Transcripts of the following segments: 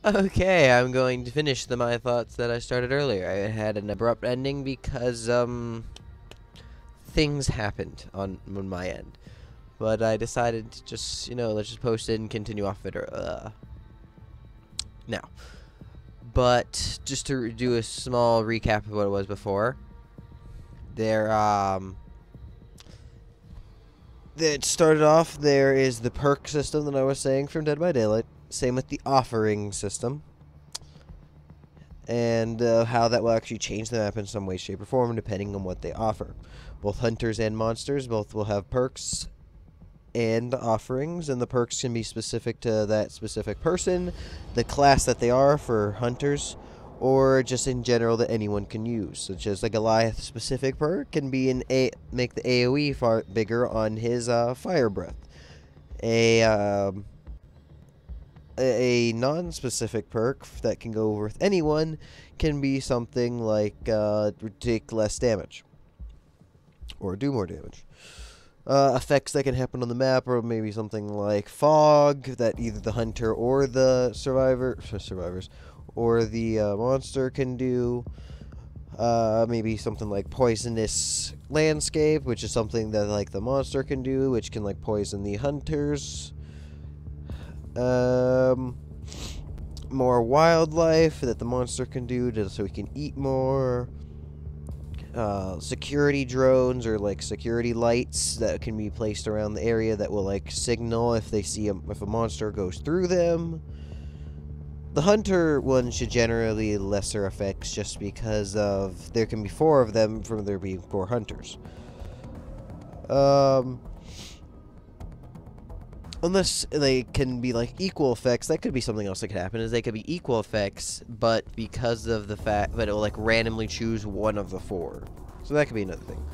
Okay, I'm going to finish my thoughts that I started earlier. I had an abrupt ending because things happened on my end, but I decided to just let's just post it and continue off it now. But just to do a small recap of what it was before, there it started off. There is the perk system that I was saying from Dead by Daylight. Same with the offering system. And how that will actually change the map in some way, shape, or form, depending on what they offer. Both hunters and monsters both will have perks and offerings, and the perks can be specific to that specific person, the class that they are for hunters, or just in general that anyone can use, such as the Goliath specific perk can be make the AoE far bigger on his fire breath. A a non-specific perk that can go with anyone can be something like take less damage or do more damage. Effects that can happen on the map, or maybe something like fog that either the hunter or the survivors or the monster can do. Maybe something like poisonous landscape, which is something that like the monster can do, which can like poison the hunters. More wildlife that the monster can do so he can eat more. Security drones or like security lights that can be placed around the area that will like signal if they see if a monster goes through them. The hunter one should generally lesser effects just because of there can be 4 of them from there being 4 hunters. Unless they can be like equal effects, that could be something else that could happen. Is they could be equal effects, but because of the fact that it will like randomly choose one of the 4, so that could be another thing.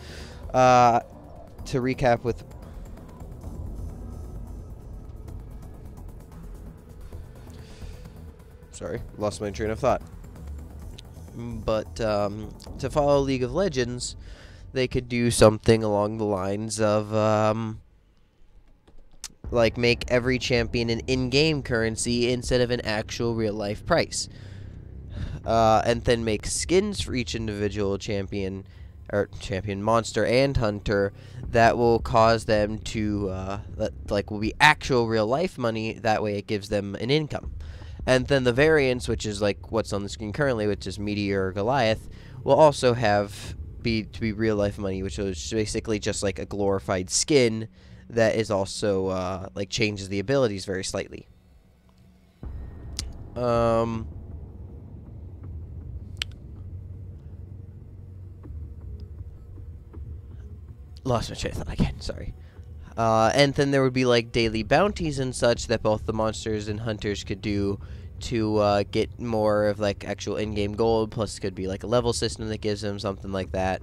To recap with. Sorry, lost my train of thought. But to follow League of Legends, they could do something along the lines of like make every champion an in-game currency instead of an actual real-life price. And then make skins for each individual champion, or champion, monster, and hunter that will cause them to, that will be actual real-life money. That way it gives them an income. And then the variants, which is like what's on the screen currently, which is Meteor or Goliath, will also be real-life money, which is basically just like a glorified skin that is also like changes the abilities very slightly. Lost my train of thought again. Sorry. And then there would be like daily bounties and such that both the monsters and hunters could do to get more of like actual in-game gold. Plus, it could be like a level system that gives them something like that.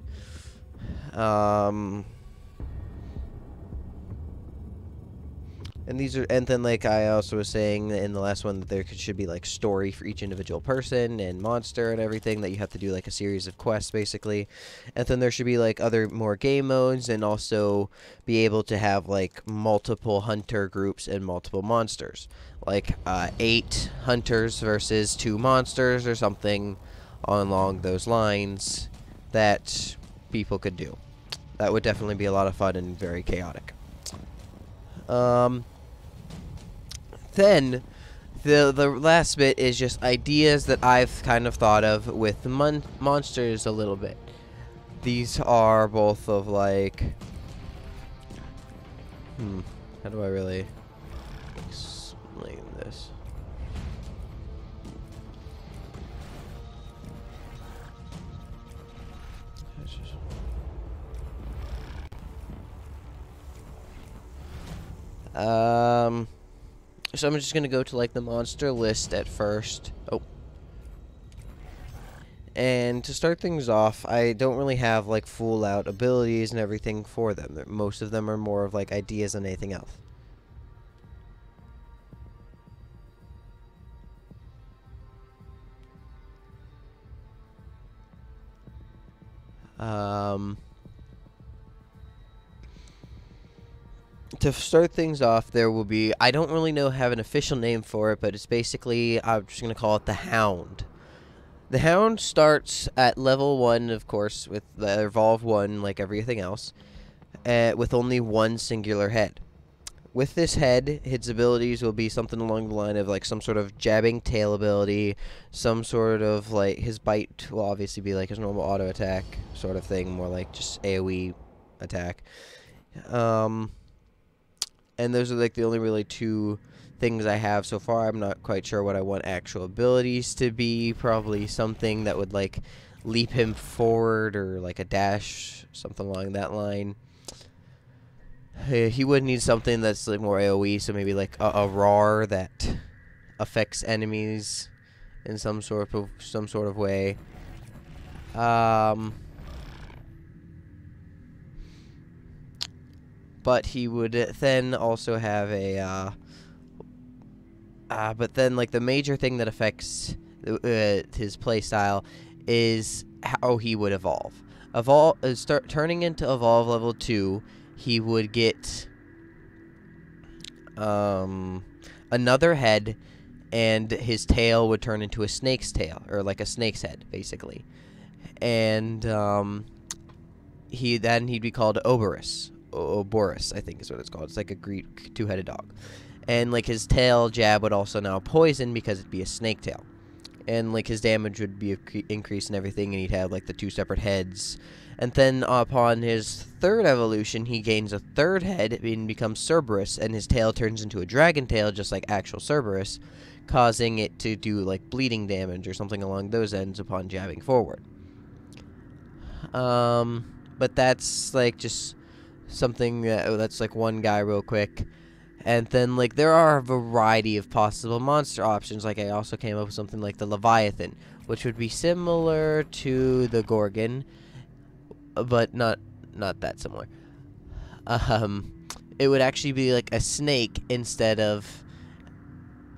And then like I also was saying in the last one that there should be like story for each individual person and monster and everything, that you have to do like a series of quests basically. And then there should be like other more game modes, and also be able to have like multiple hunter groups and multiple monsters, like 8 hunters versus 2 monsters or something along those lines that people could do. That would definitely be a lot of fun and very chaotic. Then, the last bit is just ideas that I've kind of thought of with the monsters a little bit. These are both of like, how do I really explain this? So I'm just gonna go to like the monster list at first. Oh. And to start things off, I don't really have like full out abilities and everything for them. Most of them are more of like ideas than anything else. To start things off, there will be, I don't really have an official name for it, but it's basically, I'm just going to call it the Hound. The Hound starts at level 1, of course, with the Evolve 1, like everything else, with only one singular head. With this head, his abilities will be something along the line of like some sort of jabbing tail ability, some sort of like his bite will obviously be like his normal auto attack sort of thing, more like just AoE attack. And those are like the only really two things I have so far. I'm not quite sure what I want actual abilities to be. Probably something that would like leap him forward or like a dash, something along that line. He would need something that's like more AoE, so maybe like a roar that affects enemies in some sort of way. But he would then also have a but then like the major thing that affects his playstyle is how he would evolve. Start turning into evolve level 2. He would get another head, and his tail would turn into a snake's tail, or like a snake's head, basically. And he'd be called Oborus, I think is what it's called. It's like a Greek two-headed dog. And like his tail jab would also now poison because it'd be a snake tail. And like his damage would be increased and everything, and he'd have like the 2 separate heads. And then upon his 3rd evolution, he gains a 3rd head and becomes Cerberus, and his tail turns into a dragon tail, just like actual Cerberus, causing it to do like bleeding damage or something along those ends upon jabbing forward. But that's like just something that's like one guy real quick. And then like there are a variety of possible monster options. Like I also came up with something like the Leviathan, which would be similar to the Gorgon, but not that similar. It would actually be like a snake instead of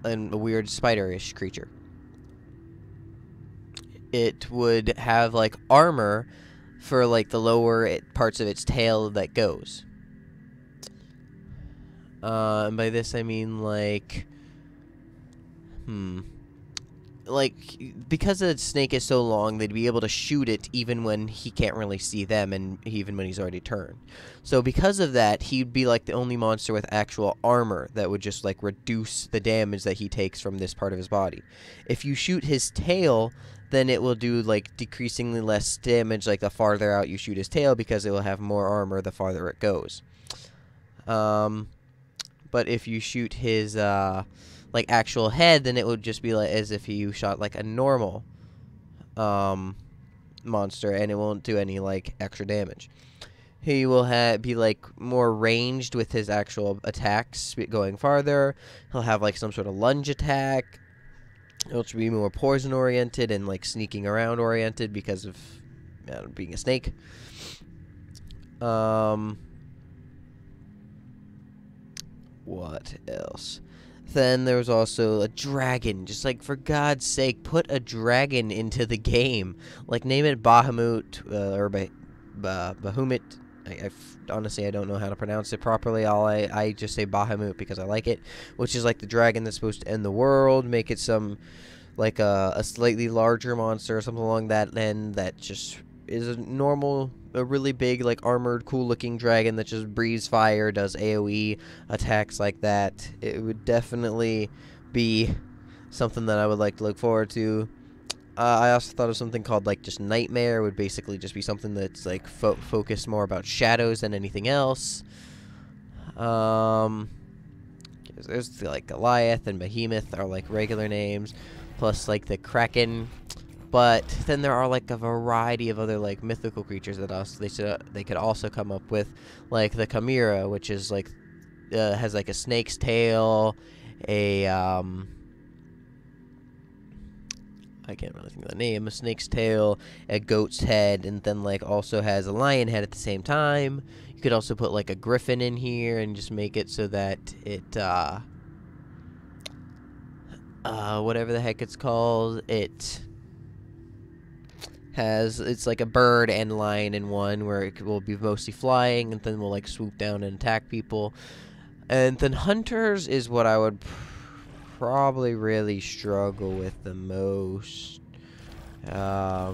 a weird spider-ish creature. It would have like armor for like the lower parts of its tail that goes. And by this I mean like, like because the snake is so long, they'd be able to shoot it even when he can't really see them, and even when he's already turned. So because of that, he'd be like the only monster with actual armor that would just like reduce the damage that he takes from this part of his body. If you shoot his tail, then it will do like decreasingly less damage like the farther out you shoot his tail, because it will have more armor the farther it goes. But if you shoot his like actual head, then it would just be like as if you shot like a normal monster, and it won't do any like extra damage. He will be like more ranged with his actual attacks going farther. He'll have like some sort of lunge attack. It'll be more poison oriented and like sneaking around oriented because of being a snake. What else? Then there was also a dragon. Just like, for God's sake, put a dragon into the game. Like, name it Bahamut or Bahamut. Honestly, I don't know how to pronounce it properly. I just say Bahamut because I like it, which is like the dragon that's supposed to end the world. Make it some like a slightly larger monster or something along that end that just is a really big, like, armored, cool-looking dragon that just breathes fire, does AoE attacks like that. It would definitely be something that I would like to look forward to. I also thought of something called, like, just Nightmare. It would basically just be something that's, like, focused more about shadows than anything else. There's, like, Goliath and Behemoth are, like, regular names, plus, like, the Kraken. But then there are like a variety of other like mythical creatures that they could also come up with, like the Chimera, which is like has like a snake's tail, I can't really think of the name, a snake's tail, a goat's head, and then like also has a lion head at the same time. You could also put like a griffin in here and just make it so that it whatever the heck it's called, it's like a bird and lion in one, where it will be mostly flying and then will like swoop down and attack people. And then hunters is what I would probably really struggle with the most. Yeah,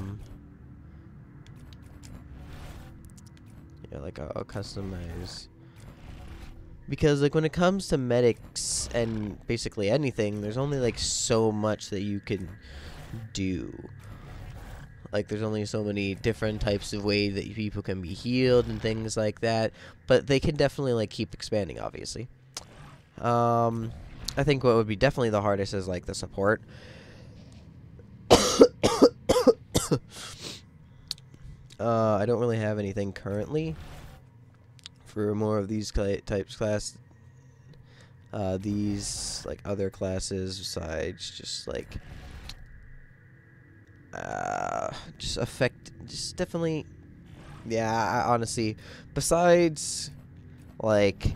like I'll customize. Because, like, when it comes to medics and basically anything, there's only, like, so much that you can do. Like, there's only so many different types of ways that people can be healed and things like that. But they can definitely, like, keep expanding, obviously. I think what would be definitely the hardest is, like, the support. I don't really have anything currently for more of these types class. These, like, other classes besides just, like, just definitely, yeah, honestly, besides, like,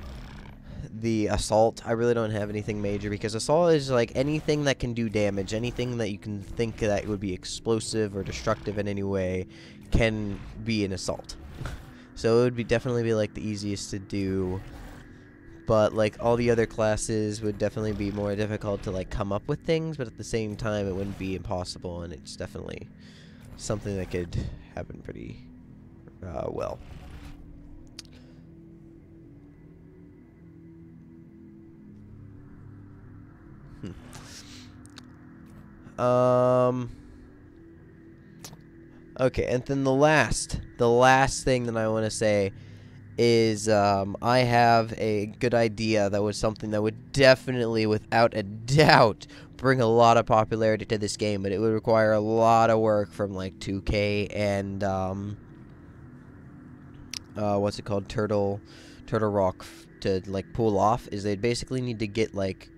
the assault, I really don't have anything major, because assault is, like, anything that can do damage, anything that you can think that would be explosive or destructive in any way can be an assault. So it would definitely be, like, the easiest to do. But, like, all the other classes would definitely be more difficult to, like, come up with things, but at the same time, it wouldn't be impossible, and it's definitely something that could happen pretty well. Okay, and then the last thing that I want to say is I have a good idea that was something that would definitely, without a doubt, bring a lot of popularity to this game, but it would require a lot of work from, like, 2K and what's it called, Turtle Rock to, like, pull off. Is they'd basically need to get, like,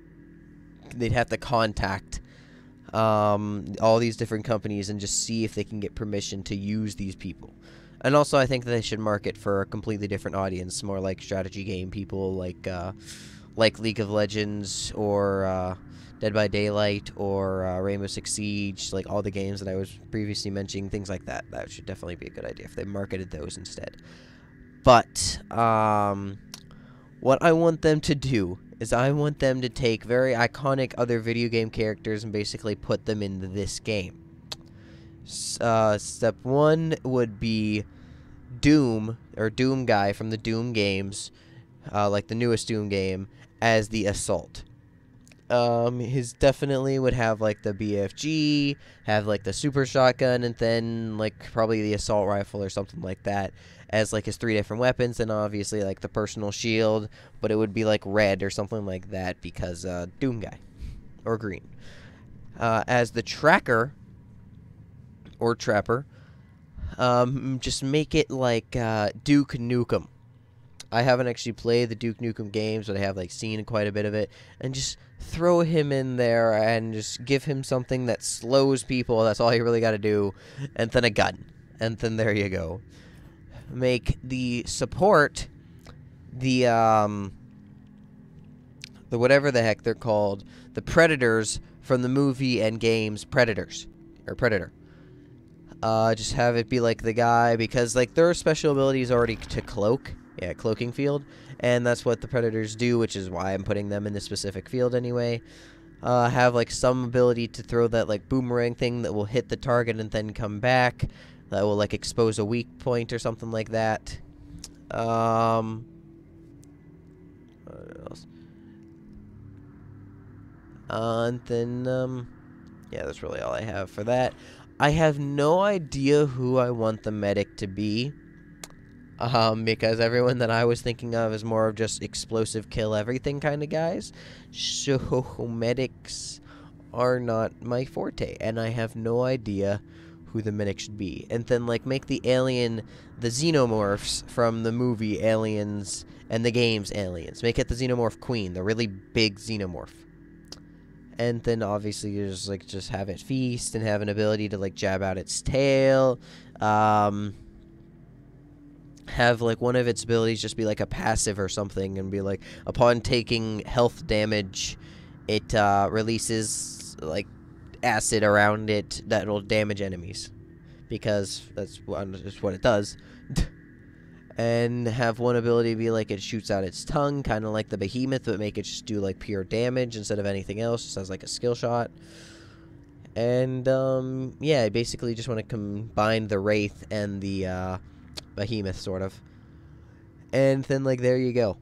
they'd have to contact all these different companies and just see if they can get permission to use these people. And also, I think that they should market for a completely different audience, more like strategy game people, like League of Legends or Dead by Daylight or Rainbow Six Siege, like all the games that I was previously mentioning, things like that. That should definitely be a good idea if they marketed those instead. But what I want them to do is I want them to take very iconic other video game characters and basically put them into this game. Step 1 would be Doom, or Doom guy from the Doom games, like the newest Doom game, as the Assault. His definitely would have, like, the BFG, have, like, the super shotgun, and then, like, probably the assault rifle or something like that as, like, his 3 different weapons, and obviously, like, the personal shield, but it would be, like, red or something like that because Doom guy, or green. As the tracker or trapper, just make it like Duke Nukem. I haven't actually played the Duke Nukem games, but I have, like, seen quite a bit of it, and just throw him in there and just give him something that slows people. That's all you really got to do, and then a gun, and then there you go. Make the support the whatever the heck they're called, the Predators from the movie and games Predators, or Predator. Just have it be like the guy, because, like, their special ability is already to cloak. Yeah, cloaking field. And that's what the Predators do, which is why I'm putting them in this specific field anyway. Have, like, some ability to throw that, like, boomerang thing that will hit the target and then come back. That will, like, expose a weak point or something like that. What else? And then, yeah, that's really all I have for that. I have no idea who I want the medic to be. Because everyone that I was thinking of is more of just explosive kill everything kind of guys. So medics are not my forte, and I have no idea who the medic should be. And then, like, make the alien the xenomorphs from the movie Aliens and the games Aliens. Make it the xenomorph queen, the really big xenomorph. And then obviously you just have it feast and have an ability to, like, jab out its tail. Have, like, one of its abilities just be like a passive or something, and be like, upon taking health damage, it releases, like, acid around it that will damage enemies, because that's what it does. and have one ability be like it shoots out its tongue, kind of like the behemoth, but make it just do like pure damage instead of anything else, just as like a skill shot. And yeah, I basically just want to combine the wraith and the behemoth, sort of. And then like there you go.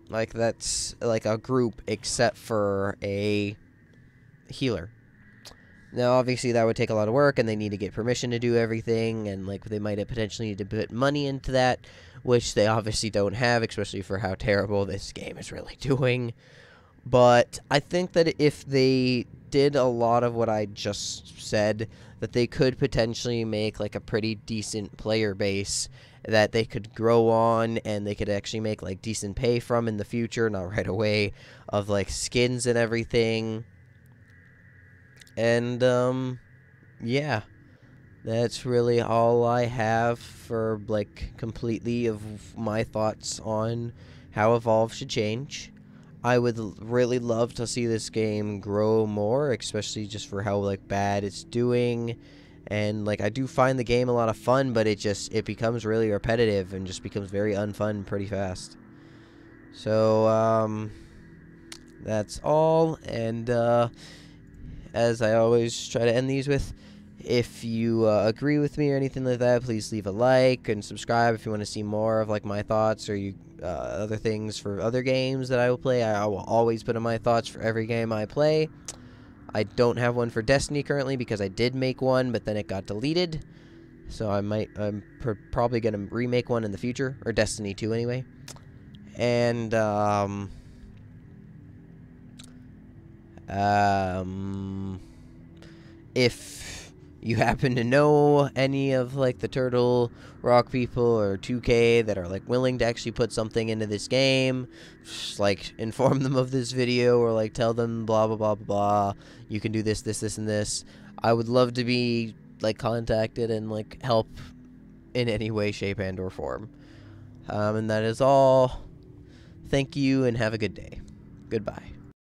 Like that's like a group except for a healer. Now, obviously, that would take a lot of work, and they need to get permission to do everything, and like they might potentially need to put money into that, which they obviously don't have, especially for how terrible this game is really doing. But I think that if they did a lot of what I just said, that they could potentially make like a pretty decent player base that they could grow on, and they could actually make like decent pay from in the future, not right away, of like skins and everything. And yeah, that's really all I have for like completely of my thoughts on how Evolve should change. I would really love to see this game grow more, especially just for how like bad it's doing. And like I do find the game a lot of fun, but it becomes really repetitive and just becomes very unfun pretty fast. So that's all. And as I always try to end these with, if you agree with me or anything like that, please leave a like and subscribe if you want to see more of like my thoughts or other things for other games that I will play. I will always put in my thoughts for every game I play. I don't have one for Destiny currently because I did make one, but then it got deleted. So I'm probably gonna remake one in the future, or Destiny 2 anyway. And if you happen to know any of like the Turtle Rock people or 2K that are like willing to actually put something into this game, just like inform them of this video, or like tell them blah blah blah blah blah, you can do this, this, this, and this. I would love to be like contacted and like help in any way, shape, and or form. And that is all. Thank you and have a good day. Goodbye.